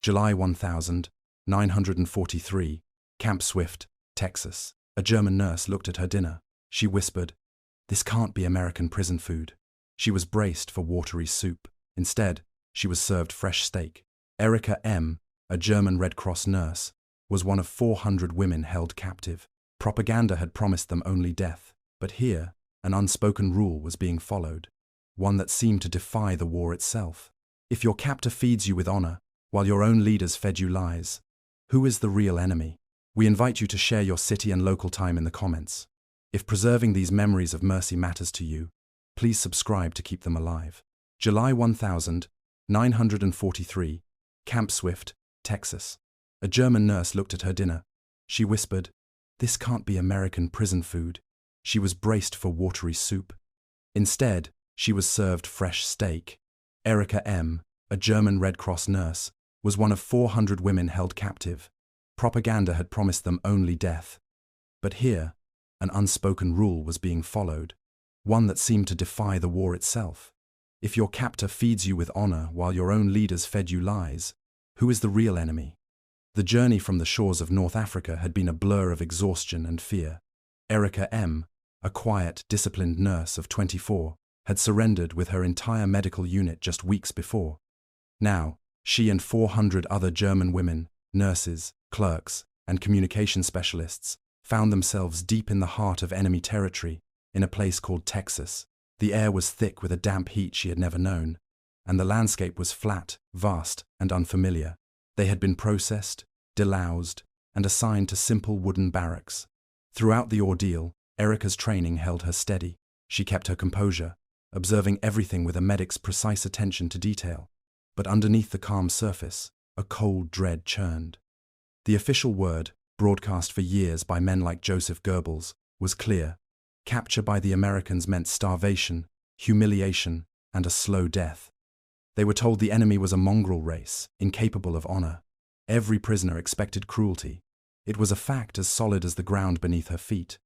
July 1943, Camp Swift, Texas. A German nurse looked at her dinner. She whispered, "This can't be American prison food." She was braced for watery soup. Instead, she was served fresh steak. Erika M., a German Red Cross nurse, was one of 400 women held captive. Propaganda had promised them only death, but here, an unspoken rule was being followed, one that seemed to defy the war itself. If your captor feeds you with honor, while your own leaders fed you lies, who is the real enemy? We invite you to share your city and local time in the comments. If preserving these memories of mercy matters to you, please subscribe to keep them alive. July 1943, Camp Swift, Texas. A German nurse looked at her dinner. She whispered, "This can't be American prison food." She was braced for watery soup. Instead, she was served fresh steak. Erika M., a German Red Cross nurse, was one of 400 women held captive. Propaganda had promised them only death. But here, an unspoken rule was being followed, one that seemed to defy the war itself. If your captor feeds you with honor while your own leaders fed you lies, who is the real enemy? The journey from the shores of North Africa had been a blur of exhaustion and fear. Erika M., a quiet, disciplined nurse of 24, had surrendered with her entire medical unit just weeks before. Now, she and 400 other German women, nurses, clerks, and communication specialists found themselves deep in the heart of enemy territory in a place called Texas. The air was thick with a damp heat she had never known, and the landscape was flat, vast, and unfamiliar. They had been processed, deloused, and assigned to simple wooden barracks. Throughout the ordeal, Erika's training held her steady. She kept her composure, observing everything with a medic's precise attention to detail. But underneath the calm surface, a cold dread churned. The official word, broadcast for years by men like Joseph Goebbels, was clear. Capture by the Americans meant starvation, humiliation, and a slow death. They were told the enemy was a mongrel race, incapable of honor. Every prisoner expected cruelty. It was a fact as solid as the ground beneath her feet.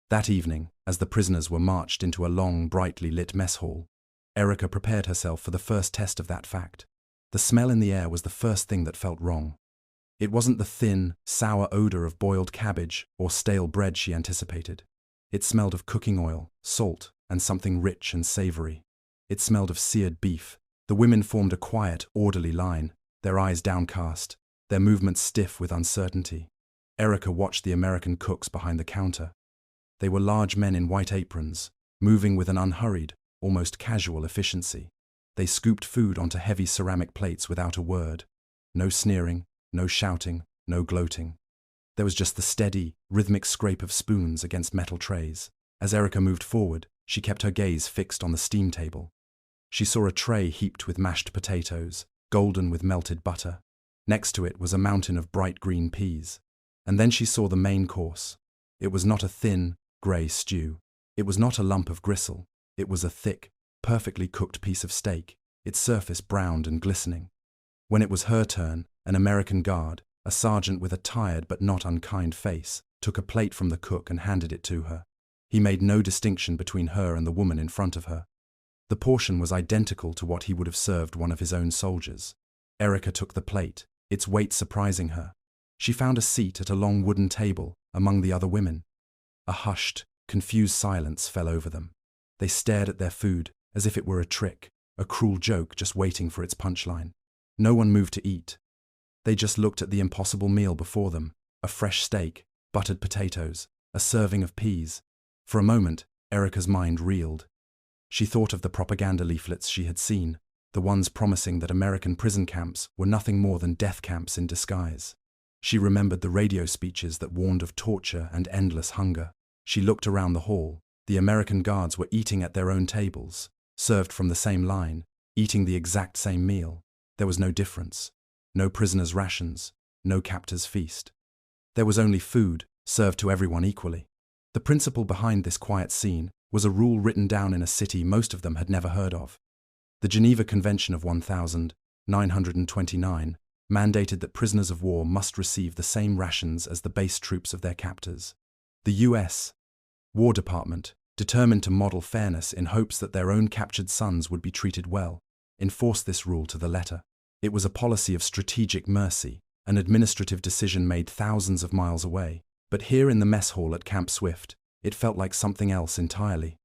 That evening, as the prisoners were marched into a long, brightly lit mess hall, Erika prepared herself for the first test of that fact. The smell in the air was the first thing that felt wrong. It wasn't the thin, sour odor of boiled cabbage or stale bread she anticipated. It smelled of cooking oil, salt, and something rich and savory. It smelled of seared beef. The women formed a quiet, orderly line, their eyes downcast, their movements stiff with uncertainty. Erika watched the American cooks behind the counter. They were large men in white aprons, moving with an unhurried, almost casual efficiency. They scooped food onto heavy ceramic plates without a word. No sneering, no shouting, no gloating. There was just the steady, rhythmic scrape of spoons against metal trays. As Erika moved forward, she kept her gaze fixed on the steam table. She saw a tray heaped with mashed potatoes, golden with melted butter. Next to it was a mountain of bright green peas. And then she saw the main course. It was not a thin, grey stew. It was not a lump of gristle. It was a thick, perfectly cooked piece of steak, its surface browned and glistening. When it was her turn, an American guard, a sergeant with a tired but not unkind face, took a plate from the cook and handed it to her. He made no distinction between her and the woman in front of her. The portion was identical to what he would have served one of his own soldiers. Erika took the plate, its weight surprising her. She found a seat at a long wooden table among the other women. A hushed, confused silence fell over them. They stared at their food as if it were a trick, a cruel joke just waiting for its punchline. No one moved to eat. They just looked at the impossible meal before them, a fresh steak, buttered potatoes, a serving of peas. For a moment, Erika's mind reeled. She thought of the propaganda leaflets she had seen, the ones promising that American prison camps were nothing more than death camps in disguise. She remembered the radio speeches that warned of torture and endless hunger. She looked around the hall. The American guards were eating at their own tables, served from the same line, eating the exact same meal. There was no difference. No prisoners' rations, no captor's feast. There was only food, served to everyone equally. The principle behind this quiet scene was a rule written down in a city most of them had never heard of. The Geneva Convention of 1929 mandated that prisoners of war must receive the same rations as the base troops of their captors. The U.S. War Department, determined to model fairness in hopes that their own captured sons would be treated well, enforced this rule to the letter. It was a policy of strategic mercy, an administrative decision made thousands of miles away. But here in the mess hall at Camp Swift, it felt like something else entirely.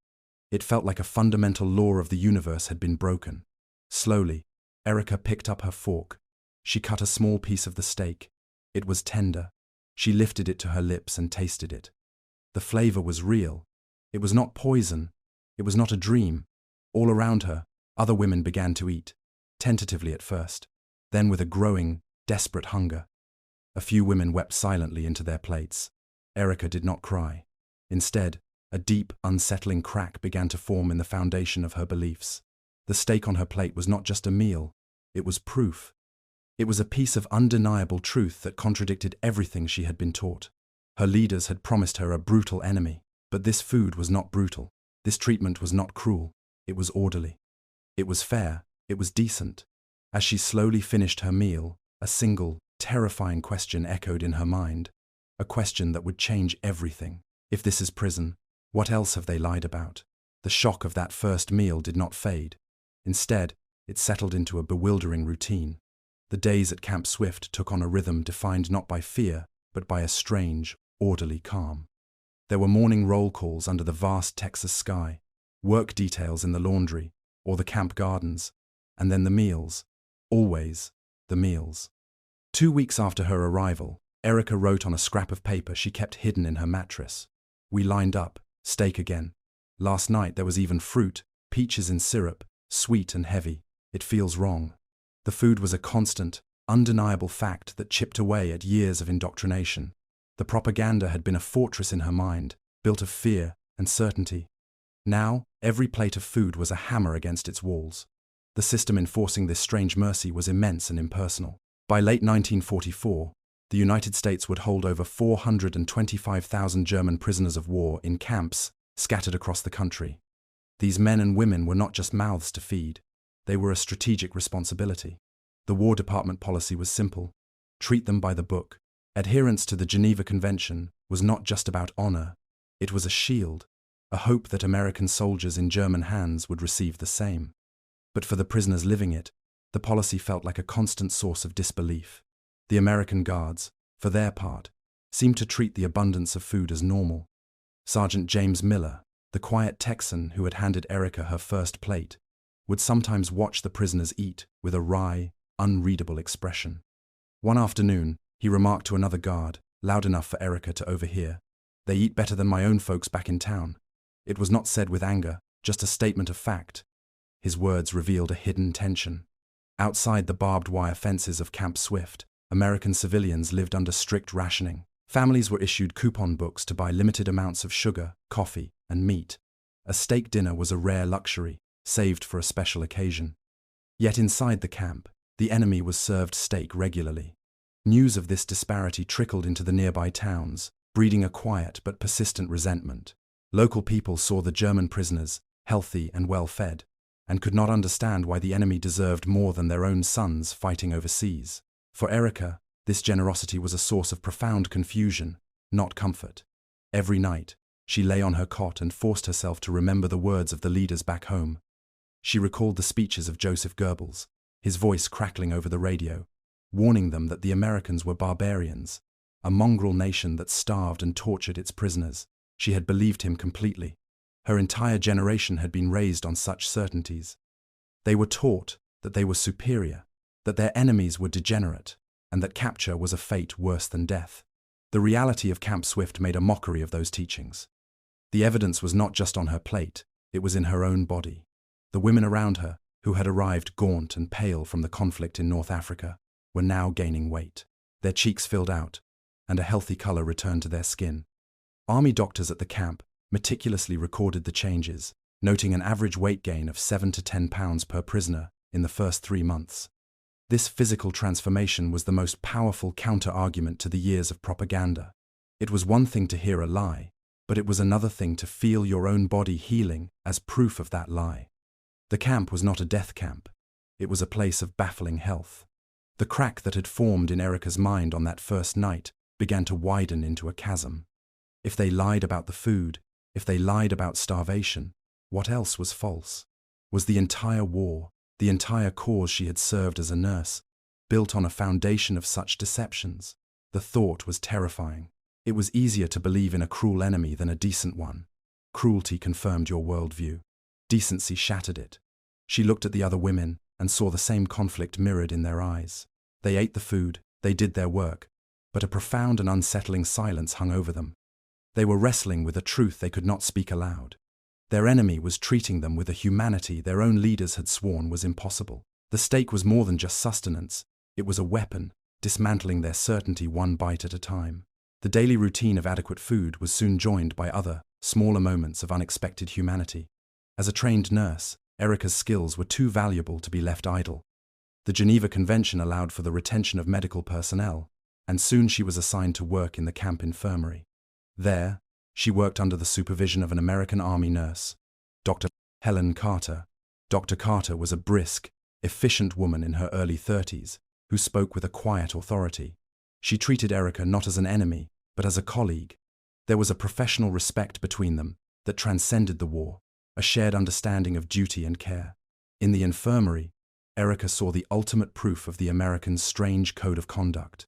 It felt like a fundamental law of the universe had been broken. Slowly, Erica picked up her fork. She cut a small piece of the steak. It was tender. She lifted it to her lips and tasted it. The flavor was real. It was not poison. It was not a dream. All around her, other women began to eat, tentatively at first, then with a growing, desperate hunger. A few women wept silently into their plates. Erica did not cry. Instead, a deep, unsettling crack began to form in the foundation of her beliefs. The steak on her plate was not just a meal, it was proof. It was a piece of undeniable truth that contradicted everything she had been taught. Her leaders had promised her a brutal enemy, but this food was not brutal. This treatment was not cruel. It was orderly. It was fair. It was decent. As she slowly finished her meal, a single, terrifying question echoed in her mind. A question that would change everything. If this is prison, what else have they lied about? The shock of that first meal did not fade. Instead, it settled into a bewildering routine. The days at Camp Swift took on a rhythm defined not by fear, but by a strange, orderly calm. There were morning roll calls under the vast Texas sky, work details in the laundry, or the camp gardens, and then the meals. Always the meals. 2 weeks after her arrival, Erica wrote on a scrap of paper she kept hidden in her mattress. We lined up, steak again. Last night there was even fruit, peaches in syrup, sweet and heavy. It feels wrong. The food was a constant, undeniable fact that chipped away at years of indoctrination. The propaganda had been a fortress in her mind, built of fear and certainty. Now, every plate of food was a hammer against its walls. The system enforcing this strange mercy was immense and impersonal. By late 1944, the United States would hold over 425,000 German prisoners of war in camps scattered across the country. These men and women were not just mouths to feed. They were a strategic responsibility. The War Department policy was simple. Treat them by the book. Adherence to the Geneva Convention was not just about honor. It was a shield, a hope that American soldiers in German hands would receive the same. But for the prisoners living it, the policy felt like a constant source of disbelief. The American guards, for their part, seemed to treat the abundance of food as normal. Sergeant James Miller, the quiet Texan who had handed Erica her first plate, would sometimes watch the prisoners eat with a wry, unreadable expression. One afternoon, he remarked to another guard, loud enough for Erica to overhear, "They eat better than my own folks back in town." It was not said with anger, just a statement of fact. His words revealed a hidden tension. Outside the barbed wire fences of Camp Swift, American civilians lived under strict rationing. Families were issued coupon books to buy limited amounts of sugar, coffee, and meat. A steak dinner was a rare luxury, saved for a special occasion. Yet inside the camp, the enemy was served steak regularly. News of this disparity trickled into the nearby towns, breeding a quiet but persistent resentment. Local people saw the German prisoners, healthy and well-fed, and could not understand why the enemy deserved more than their own sons fighting overseas. For Erica, this generosity was a source of profound confusion, not comfort. Every night, she lay on her cot and forced herself to remember the words of the leaders back home. She recalled the speeches of Joseph Goebbels, his voice crackling over the radio, warning them that the Americans were barbarians, a mongrel nation that starved and tortured its prisoners. She had believed him completely. Her entire generation had been raised on such certainties. They were taught that they were superior, that their enemies were degenerate, and that capture was a fate worse than death. The reality of Camp Swift made a mockery of those teachings. The evidence was not just on her plate, it was in her own body. The women around her, who had arrived gaunt and pale from the conflict in North Africa, were now gaining weight. Their cheeks filled out, and a healthy color returned to their skin. Army doctors at the camp meticulously recorded the changes, noting an average weight gain of 7 to 10 pounds per prisoner in the first 3 months. This physical transformation was the most powerful counter-argument to the years of propaganda. It was one thing to hear a lie, but it was another thing to feel your own body healing as proof of that lie. The camp was not a death camp. It was a place of baffling health. The crack that had formed in Erica's mind on that first night began to widen into a chasm. If they lied about the food, if they lied about starvation, what else was false? Was the entire war, the entire cause she had served as a nurse, built on a foundation of such deceptions. The thought was terrifying. It was easier to believe in a cruel enemy than a decent one. Cruelty confirmed your worldview. Decency shattered it. She looked at the other women and saw the same conflict mirrored in their eyes. They ate the food, they did their work, but a profound and unsettling silence hung over them. They were wrestling with a truth they could not speak aloud. Their enemy was treating them with a humanity their own leaders had sworn was impossible. The stake was more than just sustenance, it was a weapon, dismantling their certainty one bite at a time. The daily routine of adequate food was soon joined by other, smaller moments of unexpected humanity. As a trained nurse, Erica's skills were too valuable to be left idle. The Geneva Convention allowed for the retention of medical personnel, and soon she was assigned to work in the camp infirmary. There, she worked under the supervision of an American Army nurse, Dr. Helen Carter. Dr. Carter was a brisk, efficient woman in her early 30s, who spoke with a quiet authority. She treated Erica not as an enemy, but as a colleague. There was a professional respect between them that transcended the war, a shared understanding of duty and care. In the infirmary, Erica saw the ultimate proof of the Americans' strange code of conduct.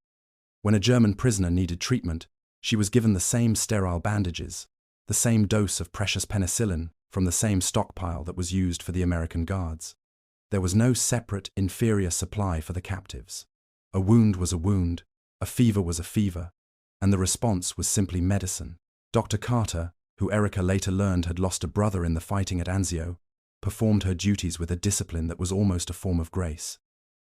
When a German prisoner needed treatment, she was given the same sterile bandages, the same dose of precious penicillin from the same stockpile that was used for the American guards. There was no separate, inferior supply for the captives. A wound was a wound, a fever was a fever, and the response was simply medicine. Dr. Carter, who Erica later learned had lost a brother in the fighting at Anzio, performed her duties with a discipline that was almost a form of grace.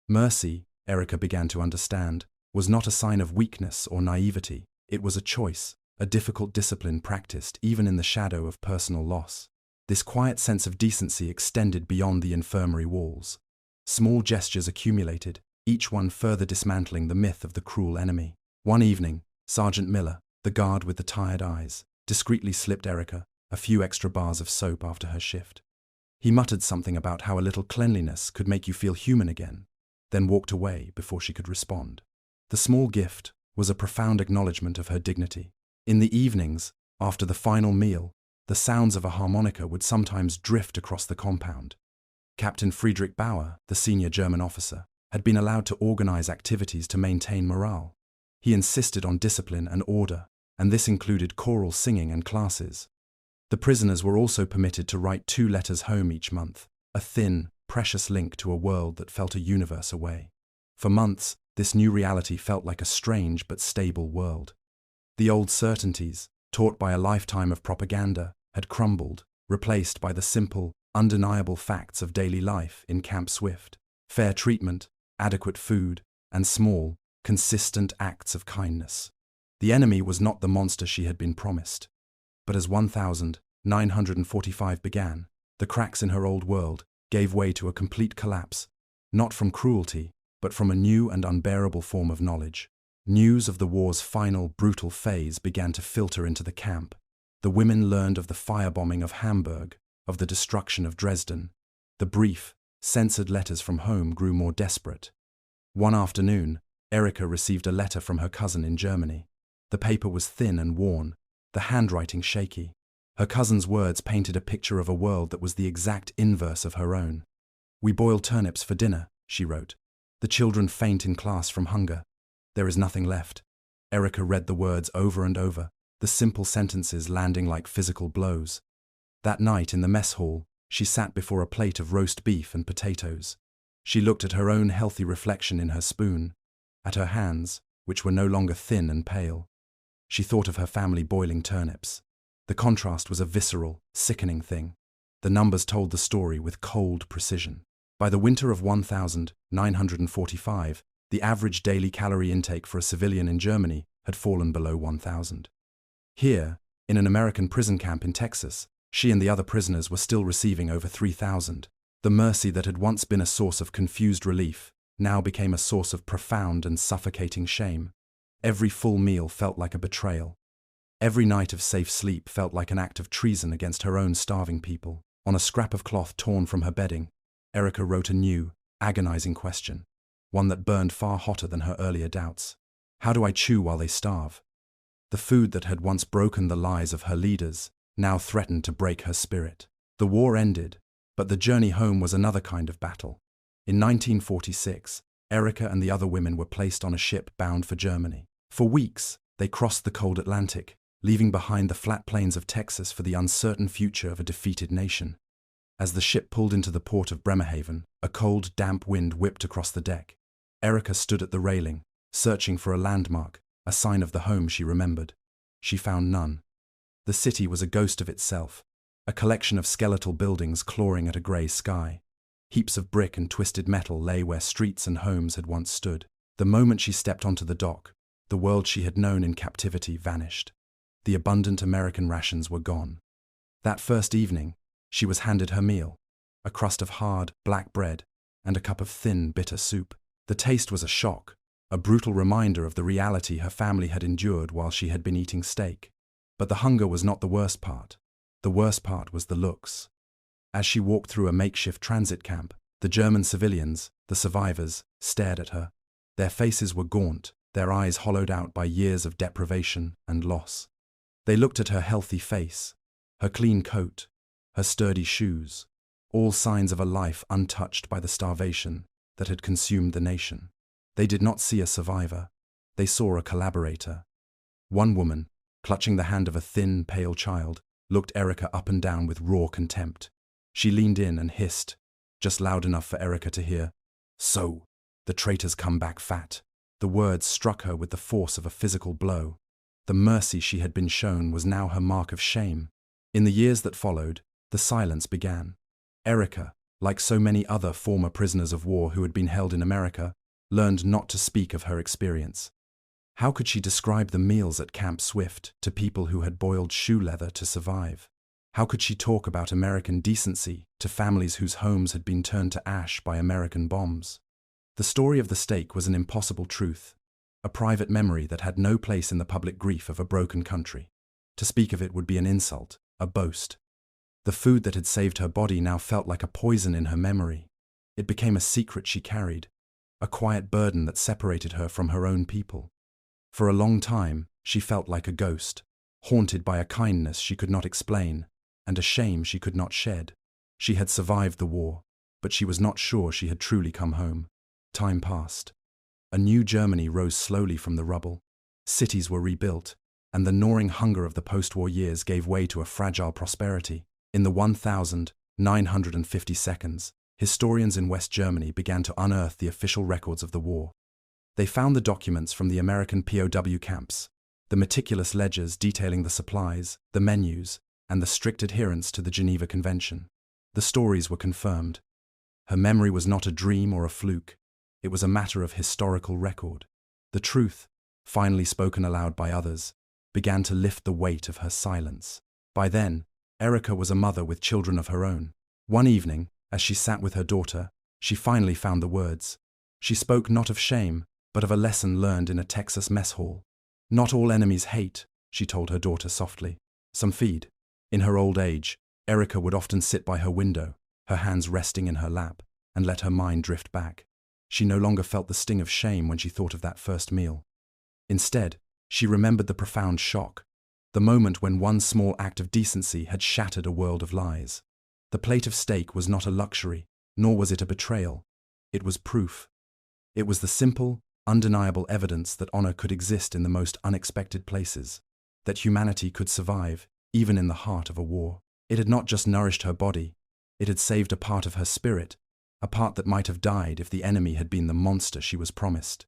Mercy, Erica began to understand, was not a sign of weakness or naivety. It was a choice, a difficult discipline practiced even in the shadow of personal loss. This quiet sense of decency extended beyond the infirmary walls. Small gestures accumulated, each one further dismantling the myth of the cruel enemy. One evening, Sergeant Miller, the guard with the tired eyes, discreetly slipped Erica a few extra bars of soap after her shift. He muttered something about how a little cleanliness could make you feel human again, then walked away before she could respond. The small gift was a profound acknowledgement of her dignity. In the evenings, after the final meal, the sounds of a harmonica would sometimes drift across the compound. Captain Friedrich Bauer, the senior German officer, had been allowed to organize activities to maintain morale. He insisted on discipline and order, and this included choral singing and classes. The prisoners were also permitted to write 2 letters home each month, a thin, precious link to a world that felt a universe away. For months, this new reality felt like a strange but stable world. The old certainties, taught by a lifetime of propaganda, had crumbled, replaced by the simple, undeniable facts of daily life in Camp Swift: fair treatment, adequate food, and small, consistent acts of kindness. The enemy was not the monster she had been promised. But as 1945 began, the cracks in her old world gave way to a complete collapse, not from cruelty, but from a new and unbearable form of knowledge. News of the war's final, brutal phase began to filter into the camp. The women learned of the firebombing of Hamburg, of the destruction of Dresden. The brief, censored letters from home grew more desperate. One afternoon, Erica received a letter from her cousin in Germany. The paper was thin and worn, the handwriting shaky. Her cousin's words painted a picture of a world that was the exact inverse of her own. "We boil turnips for dinner," she wrote. "The children faint in class from hunger. There is nothing left." Erica read the words over and over, the simple sentences landing like physical blows. That night in the mess hall, she sat before a plate of roast beef and potatoes. She looked at her own healthy reflection in her spoon, at her hands, which were no longer thin and pale. She thought of her family boiling turnips. The contrast was a visceral, sickening thing. The numbers told the story with cold precision. By the winter of 1945, the average daily calorie intake for a civilian in Germany had fallen below 1,000. Here, in an American prison camp in Texas, she and the other prisoners were still receiving over 3,000. The mercy that had once been a source of confused relief now became a source of profound and suffocating shame. Every full meal felt like a betrayal. Every night of safe sleep felt like an act of treason against her own starving people. On a scrap of cloth torn from her bedding, Erica wrote a new, agonizing question, one that burned far hotter than her earlier doubts. How do I chew while they starve? The food that had once broken the lies of her leaders now threatened to break her spirit. The war ended, but the journey home was another kind of battle. In 1946, Erica and the other women were placed on a ship bound for Germany. For weeks, they crossed the cold Atlantic, leaving behind the flat plains of Texas for the uncertain future of a defeated nation. As the ship pulled into the port of Bremerhaven, a cold, damp wind whipped across the deck. Erica stood at the railing, searching for a landmark, a sign of the home she remembered. She found none. The city was a ghost of itself, a collection of skeletal buildings clawing at a grey sky. Heaps of brick and twisted metal lay where streets and homes had once stood. The moment she stepped onto the dock, the world she had known in captivity vanished. The abundant American rations were gone. That first evening, she was handed her meal, a crust of hard, black bread, and a cup of thin, bitter soup. The taste was a shock, a brutal reminder of the reality her family had endured while she had been eating steak. But the hunger was not the worst part. The worst part was the looks. As she walked through a makeshift transit camp, the German civilians, the survivors, stared at her. Their faces were gaunt, their eyes hollowed out by years of deprivation and loss. They looked at her healthy face, her clean coat, her sturdy shoes, all signs of a life untouched by the starvation that had consumed the nation. They did not see a survivor. They saw a collaborator. One woman, clutching the hand of a thin, pale child, looked Erica up and down with raw contempt. She leaned in and hissed, just loud enough for Erica to hear, "So, the traitors come back fat." The words struck her with the force of a physical blow. The mercy she had been shown was now her mark of shame. In the years that followed, the silence began. Erica, like so many other former prisoners of war who had been held in America, learned not to speak of her experience. How could she describe the meals at Camp Swift to people who had boiled shoe leather to survive? How could she talk about American decency to families whose homes had been turned to ash by American bombs? The story of the steak was an impossible truth, a private memory that had no place in the public grief of a broken country. To speak of it would be an insult, a boast. The food that had saved her body now felt like a poison in her memory. It became a secret she carried, a quiet burden that separated her from her own people. For a long time, she felt like a ghost, haunted by a kindness she could not explain and a shame she could not shed. She had survived the war, but she was not sure she had truly come home. Time passed. A new Germany rose slowly from the rubble. Cities were rebuilt, and the gnawing hunger of the post-war years gave way to a fragile prosperity. In the 1950 seconds, historians in West Germany began to unearth the official records of the war. They found the documents from the American POW camps, the meticulous ledgers detailing the supplies, the menus, and the strict adherence to the Geneva Convention. The stories were confirmed. Her memory was not a dream or a fluke. It was a matter of historical record. The truth, finally spoken aloud by others, began to lift the weight of her silence. By then, Erica was a mother with children of her own. One evening, as she sat with her daughter, she finally found the words. She spoke not of shame, but of a lesson learned in a Texas mess hall. "Not all enemies hate," she told her daughter softly. "Some feed." In her old age, Erica would often sit by her window, her hands resting in her lap, and let her mind drift back. She no longer felt the sting of shame when she thought of that first meal. Instead, she remembered the profound shock, the moment when one small act of decency had shattered a world of lies. The plate of steak was not a luxury, nor was it a betrayal. It was proof. It was the simple, undeniable evidence that honor could exist in the most unexpected places, that humanity could survive, even in the heart of a war. It had not just nourished her body, it had saved a part of her spirit, a part that might have died if the enemy had been the monster she was promised.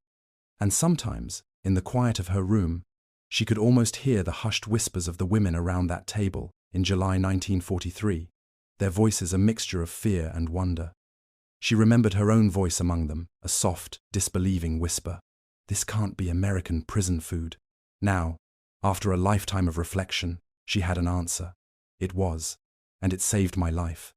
And sometimes, in the quiet of her room, she could almost hear the hushed whispers of the women around that table in July 1943, their voices a mixture of fear and wonder. She remembered her own voice among them, a soft, disbelieving whisper. "This can't be American prison food." Now, after a lifetime of reflection, she had an answer. It was, and it saved my life.